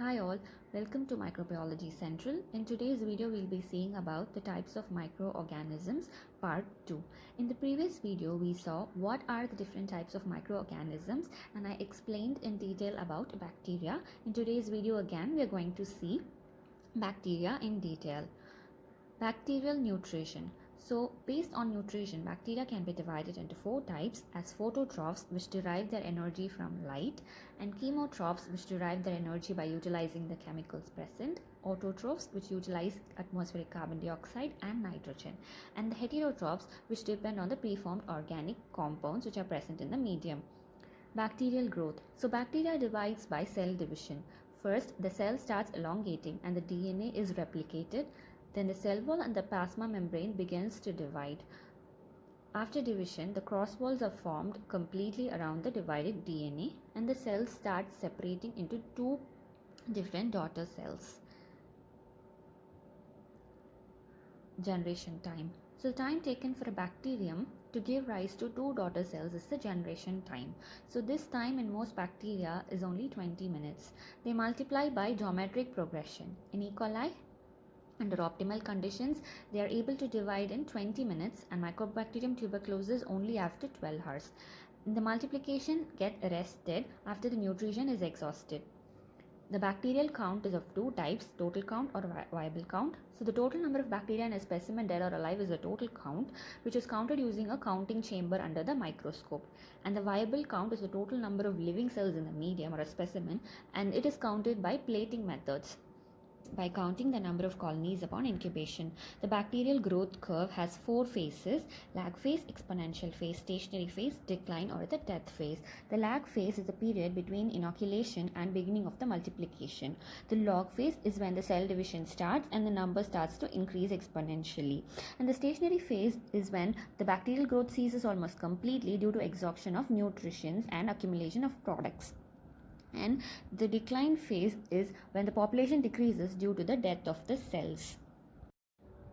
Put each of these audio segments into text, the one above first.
Hi all, welcome to Microbiology Central. In today's video, we'll be seeing about the types of microorganisms, part 2. In the previous video, we saw what are the different types of microorganisms and I explained in detail about bacteria. In today's video again, we are going to see bacteria in detail. Bacterial nutrition. So, based on nutrition, bacteria can be divided into 4 types as phototrophs, which derive their energy from light, and chemotrophs, which derive their energy by utilizing the chemicals present, autotrophs, which utilize atmospheric carbon dioxide and nitrogen, and the heterotrophs, which depend on the preformed organic compounds which are present in the medium. Bacterial growth. So, bacteria divides by cell division. First, the cell starts elongating and the DNA is replicated. Then the cell wall and the plasma membrane begins to divide. After division, the cross walls are formed completely around the divided DNA and the cells start separating into 2 different daughter cells. Generation time. So the time taken for a bacterium to give rise to 2 daughter cells is the generation time. So this time in most bacteria is only 20 minutes. They multiply by geometric progression. In E. coli, under optimal conditions, they are able to divide in 20 minutes and Mycobacterium tuberculosis only after 12 hours. The multiplication get arrested after the nutrition is exhausted. The bacterial count is of 2 types, total count or viable count. So the total number of bacteria in a specimen dead or alive is the total count, which is counted using a counting chamber under the microscope. And the viable count is the total number of living cells in the medium or a specimen, and it is counted by plating methods, by counting the number of colonies upon incubation. The bacterial growth curve has 4 phases: lag phase, exponential phase, stationary phase, decline or the death phase. The lag phase is the period between inoculation and beginning of the multiplication. The log phase is when the cell division starts and the number starts to increase exponentially. And the stationary phase is when the bacterial growth ceases almost completely due to exhaustion of nutrients and accumulation of products. And the decline phase is when the population decreases due to the death of the cells.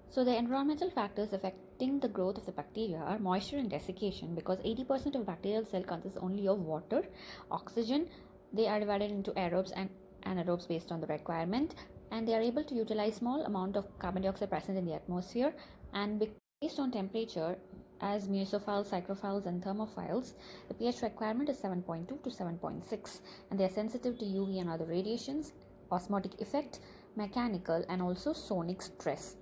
So the environmental factors affecting the growth of the bacteria are moisture and desiccation, because 80% of bacterial cell consists only of water, oxygen. They are divided into aerobes and anaerobes based on the requirement, and they are able to utilize small amount of carbon dioxide present in the atmosphere. And based on temperature, as mesophiles, psychrophiles and thermophiles, the pH requirement is 7.2 to 7.6, and they are sensitive to UV and other radiations, osmotic effect, mechanical and also sonic stress.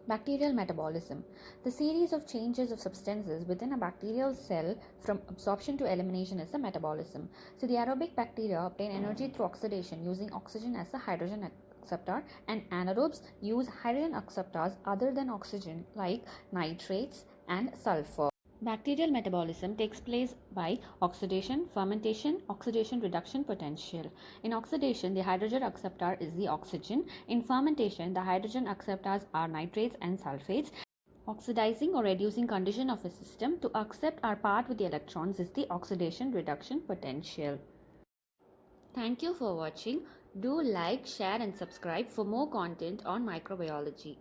Bacterial metabolism. The series of changes of substances within a bacterial cell from absorption to elimination is the metabolism. So the aerobic bacteria obtain energy through oxidation using oxygen as a hydrogen acceptor, and anaerobes use hydrogen acceptors other than oxygen like nitrates and sulfur. Bacterial metabolism takes place by oxidation, fermentation, oxidation reduction potential. In oxidation, the hydrogen acceptor is the oxygen. In fermentation, the hydrogen acceptors are nitrates and sulfates. Oxidizing or reducing condition of a system to accept or part with the electrons is the oxidation reduction potential. Thank you for watching. Do like, share and subscribe for more content on microbiology.